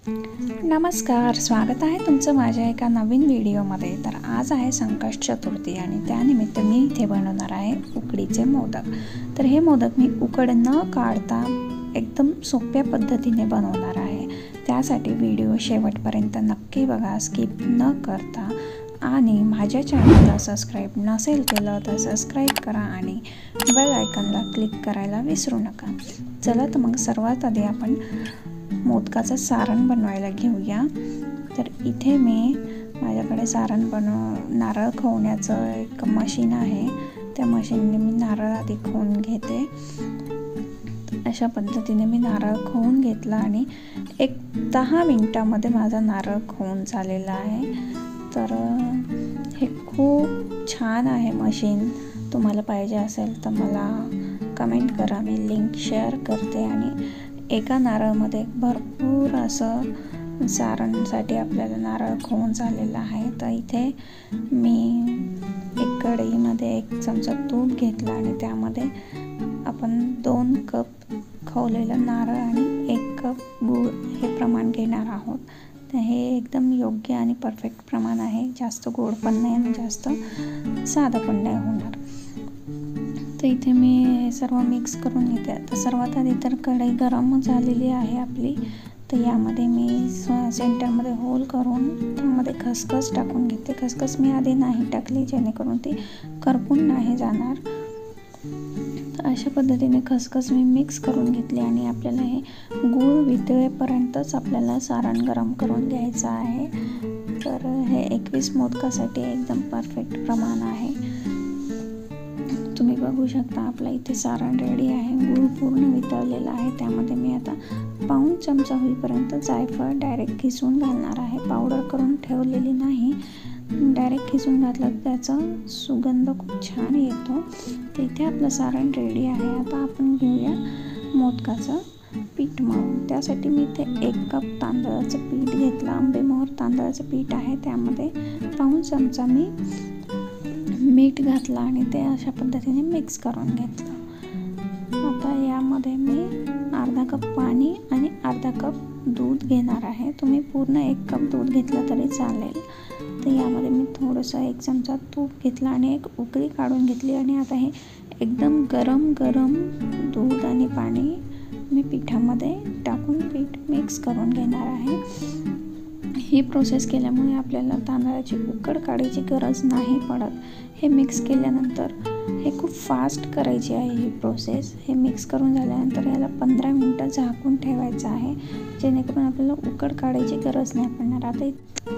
नमस्कार, स्वागत आहे तुमचं माझ्या एका नवीन व्हिडिओमध्ये. तर आज आहे संकष्ट चतुर्थी आणि त्यानिमित्त मी इथे बनवणार आहे उकडीचे मोदक. तर हे मोदक मी उकड न काढता एकदम सोप्या पद्धतीने बनवणार आहे. त्यासाठी व्हिडिओ शेवटपर्यंत नक्की बघा, स्किप न करता. आणि माझ्या चॅनलला सबस्क्राईब नसेल केलं तर सबस्क्राईब करा आणि बेल आयकॉनला क्लिक करायला विसरू नका. चला तर मग सर्वात आधी आपण मोदकाचं सारण बनवायला घेऊया. तर इथे माझ्याकडे सारण नारळ खवण्याचं एक मशीन आहे. त्या मशीनने मी नारळ आधी खवून घेते. अशा पद्धतीने मी नारळ खवून घेतला आणि एक 10 मिनिटामध्ये माझा नारळ खवून झालेला आहे. तर हे खूप छान आहे मशीन. तुम्हाला पाहिजे असेल तर मला कमेंट करा, मी लिंक शेअर करते. आणि एका नारळामध्ये भरपूर असं सारणसाठी आपल्याला नारळ खवून झालेला आहे. तर इथे मी एक कढईमध्ये 1 चमचा तूप घेतला आणि त्यामध्ये आपण 2 कप खवलेलं नारळ आणि 1 कप गूळ हे प्रमाण घेणार आहोत. तर हे एकदम योग्य आणि परफेक्ट प्रमाण आहे. जास्त गोड पण नाही आणि जास्त साधं पण नाही होणार. तर इथे मी हे सर्व मिक्स करून घेते. तर सर्वात आधी तर कढई गरम झालेली आहे आपली. तर यामध्ये मी सेंटरमध्ये होल करून त्यामध्ये खसखस टाकून घेते. खसखस मी आधी नाही टाकली जेणेकरून ती करपून नाही जाणार. तर अशा पद्धतीने खसखस मी मिक्स करून घेतली आणि आपल्याला हे गूळ वितळेपर्यंतच आपल्याला सारण गरम करून घ्यायचं आहे. तर हे 21 मोदकासाठी एकदम परफेक्ट प्रमाण आहे. तुम्ही बघू शकता आपलं इथे सारण रेडी आहे. गूळ पूर्ण वितळलेला आहे. त्यामध्ये मी आता पाऊण चमचा होईपर्यंत जायफळ डायरेक्ट खिसून घालणार आहे. पावडर करून ठेवलेली नाही, डायरेक्ट खिसून घातलं त्याचा सुगंध खूप छान येतो. तर इथे आपलं सारण रेडी आहे. आता आपण घेऊया मोदकाचं पीठ मळून. त्यासाठी मी इथे 1 कप तांदळाचं पीठ घेतलं. आंबेमोहर तांदळाचं पीठ आहे. त्यामध्ये पाऊण चमचा मी मीठ घातलं आणि ते अशा पद्धतीने मिक्स करून घेतलं. आता यामध्ये मी अर्धा कप पाणी आणि अर्धा कप दूध घेणार आहे. तुम्ही पूर्ण 1 कप दूध घेतलं तरी चालेल. तर यामध्ये मी थोडंसं 1 चमचा तूप घेतला आणि एक उकळी काढून घेतली. आणि आता हे एकदम गरम दूध आणि पाणी मी पिठामध्ये टाकून पीठ मिक्स करून घेणार आहे. ही प्रोसेस केल्यामुळे आपल्याला तांदळाची उकड काढायची गरज नाही पडत. हे मिक्स केल्यानंतर हे खूप फास्ट करायची आहे ही प्रोसेस. हे मिक्स करून झाल्यानंतर याला 15 मिनटं झाकून ठेवायचं आहे जेणेकरून आपल्याला उकड काढायची गरज नाही पडणार. आता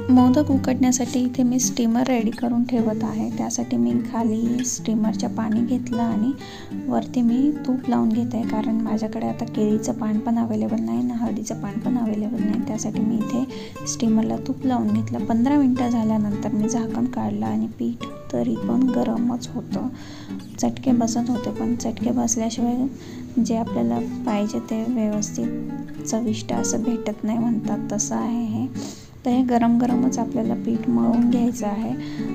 मोदक उकडण्यासाठी इथे मी स्टीमर रेडी करून ठेवत आहे. त्यासाठी मी खाली स्टीमरच्या पाणी घेतलं आणि वरती मी तूप लावून घेत आहे. कारण माझ्याकडे आता केळीचं पान पण अवेलेबल नाही ना हळदीचं पान पण अवेलेबल नाही. त्यासाठी मी इथे स्टीमरला तूप लावून घेतलं. 15 मिनटं झाल्यानंतर मी झाकण काढलं आणि पीठ तरी पण गरमच होतं. चटके बसत होते, पण चटके बसल्याशिवाय जे आपल्याला पाहिजे ते व्यवस्थित चविष्ट असं भेटत नाही म्हणतात, तसं आहे हे. तर हे गरमच आपल्याला पीठ मळून घ्यायचं आहे.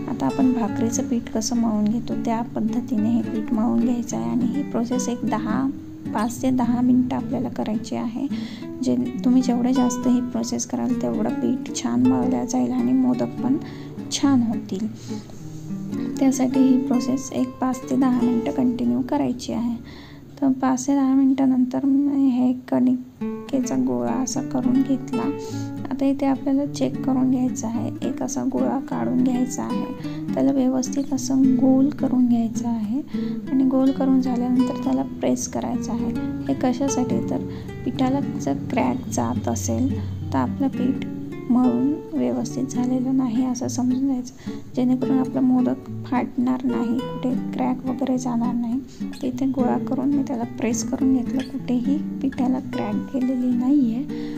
आता आपण भाकरीचं पीठ कसं मळून घेतो त्या पद्धतीने हे पीठ मळून घ्यायचं आहे. आणि ही प्रोसेस 5 ते 10 मिनटं आपल्याला करायची आहे. तुम्ही जेवढं जास्त ही प्रोसेस कराल तेवढं पीठ छान मळलं जाईल आणि मोदक पण छान होतील. त्यासाठी ही प्रोसेस 5 ते 10 मिनटं कंटिन्यू करायची आहे. तर 5 ते 10 मिनटानंतर हे कणिकेचा गोळा असा करून घेतला. आता इथे आपल्याला चेक करून घ्यायचं आहे. एक असा गोळा काढून घ्यायचा आहे. त्याला व्यवस्थित असं गोल करून घ्यायचं आहे आणि गोल करून झाल्यानंतर त्याला प्रेस करायचं आहे. हे कशासाठी, तर पिठाला जर क्रॅक जात असेल तर आपलं पीठ मळून व्यवस्थित झालेलं नाही असं समजून जायचं, जेणेकरून आपलं मोदक फाटणार नाही, कुठे क्रॅक वगैरे जाणार नाही. तर इथे गोळा करून मी त्याला प्रेस करून घेतलं. कुठेही पिठाला क्रॅक गेलेली नाही आहे.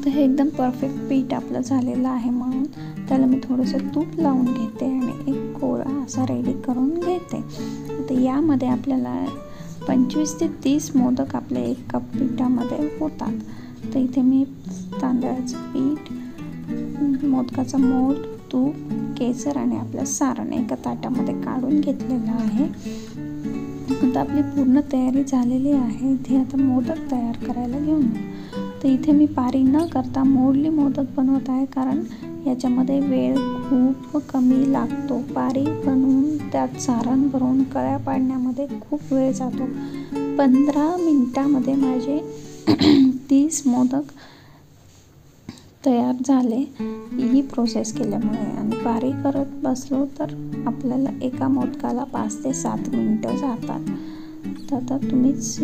तर हे एकदम परफेक्ट पीठ आपलं झालेलं आहे. म्हणून त्याला मी थोडंसं तूप लावून घेते आणि एक गोळा असा रेडी करून घेते. तर यामध्ये आपल्याला 25 ते 30 मोदक आपले 1 कप पिठामध्ये होतात. तर इथे मी तांदळाचं पीठ, मोदकाचा मोड, तूप, केसर आणि आपलं सारण एका ताटामध्ये काढून घेतलेलं आहे. आता आपली पूर्ण तयारी झालेली आहे. इथे आता मोदक तयार करायला घेऊन तर इथे मी पारी न करता मोडली मोदक बनवत आहे, कारण याच्यामध्ये वेळ खूप कमी लागतो. पारी बनवून त्यात सारण भरून कळ्या पाडण्यामध्ये खूप वेळ जातो. 15 मिनिटामध्ये माझे 30 मोदक तयार झाले ही प्रोसेस केल्यामुळे. आणि पारी करत बसलो तर आपल्याला एका मोदकाला 5 ते 7 मिनटं जातात. तर आता तुम्हीच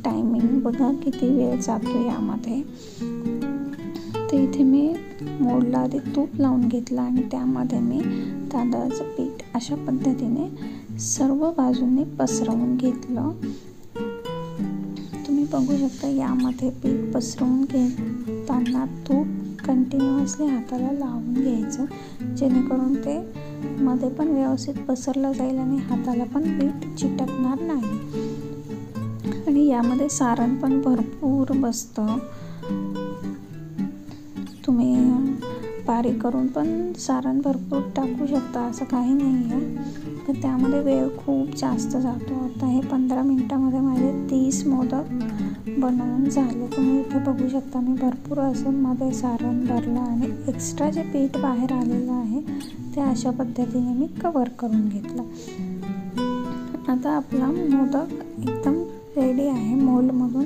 टायमिंग बघा किती वेळ जातो यामध्ये. तर इथे मी मोडला आधी तूप लावून घेतलं आणि त्यामध्ये मी तांदळाचं पीठ अशा पद्धतीने सर्व बाजूने पसरवून घेतलं. तुम्ही बघू शकता यामध्ये पीठ पसरवून घेताना तूप कंटिन्युअसली हाताला लावून घ्यायचं, जेणेकरून ते मध्ये पण व्यवस्थित पसरलं जाईल आणि हाताला पण पीठ चिटकणार नाही. आणि यामध्ये सारण पण भरपूर बसतं. तुम्ही पारी करून पण सारण भरपूर टाकू शकता, असं काही नाही आहे. तर त्यामध्ये वेळ खूप जास्त जातो. आता हे 15 मिनटामध्ये माझे 30 मोदक बनवून झाले. तुम्ही इथे बघू शकता मी भरपूर असं मध्ये सारण भरलं आणि एक्स्ट्रा जे पीठ बाहेर आलेलं आहे ते अशा पद्धतीने मी कवर करून घेतलं. आता आपला मोदक एकदम रेडी आहे. मोल्डमधून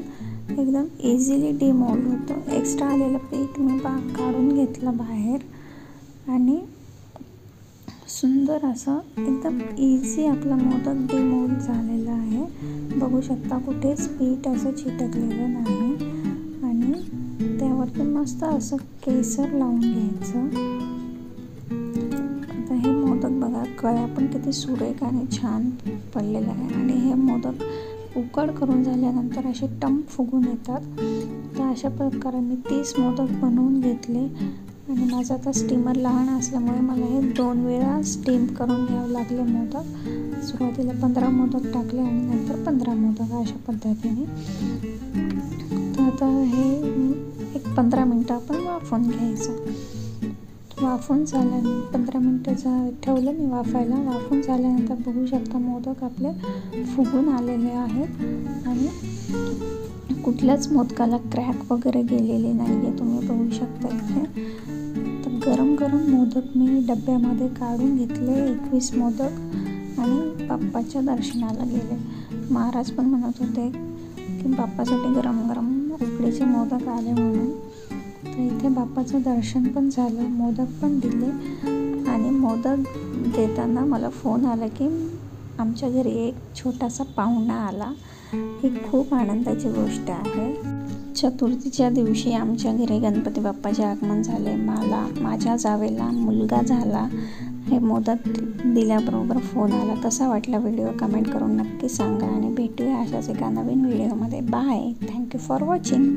एकदम इझिली डिमोल्ड होतं. एक्स्ट्रा आलेलं पीठ मी काढून घेतलं बाहेर आणि सुंदर असं एकदम इझी आपला मोदक डिमोल्ड झालेला आहे. बघू शकता कुठेच पीठ असं चिटकलेलं नाही. आणि त्यावरती मस्त असं केसर लावून घ्यायचं. आता हे मोदक बघा कळ्या पण किती सुरेख आणि छान पडलेलं आहे. आणि हे मोदक उकड करून झाल्यानंतर असे टम्प फुगून येतात. तर अशा प्रकारे मी 30 मोदक बनवून घेतले. आणि माझं आता स्टीमर लहान असल्यामुळे मला हे 2 वेळा स्टीम करून घ्यावं लागले मोदक. सुरुवातीला 15 मोदक टाकले आणि नंतर 15 मोदक अशा पद्धतीने. तर आता हे एक 15 मिनटं आपण वाफवून घ्यायचं. वाफवून झाल्यानंतर 15 मिनटं ठेवलं मी वाफायला. वाफवून झाल्यानंतर बघू शकता मोदक आपले फुगून आलेले आहेत आणि कुठल्याच मोदकाला क्रॅक वगैरे गेलेले नाही आहे. तुम्ही बघू शकता इथे. तर गरम गरम मोदक मी डब्यामध्ये काढून घेतले 21 मोदक आणि बाप्पाच्या दर्शनाला गेले. महाराज पण म्हणत होते की बाप्पासाठी गरम गरम उकडीचे मोदक आले म्हणून. तर इथे बाप्पाचं दर्शन पण झालं, मोदक पण दिले. आणि मोदक देताना मला फोन आला की आमच्या घरी एक छोटासा पाहुणा आला. ही खूप आनंदाची गोष्ट आहे. चतुर्थीच्या दिवशी आमच्या घरी गणपती बाप्पाचे आगमन झाले. माझ्या जावेला मुलगा झाला. हे मोदक दिल्याबरोबर फोन आला. कसा वाटला व्हिडिओ कमेंट करून नक्की सांगा आणि भेटूया अशाच एका नवीन व्हिडिओमध्ये. बाय. Thank you for watching.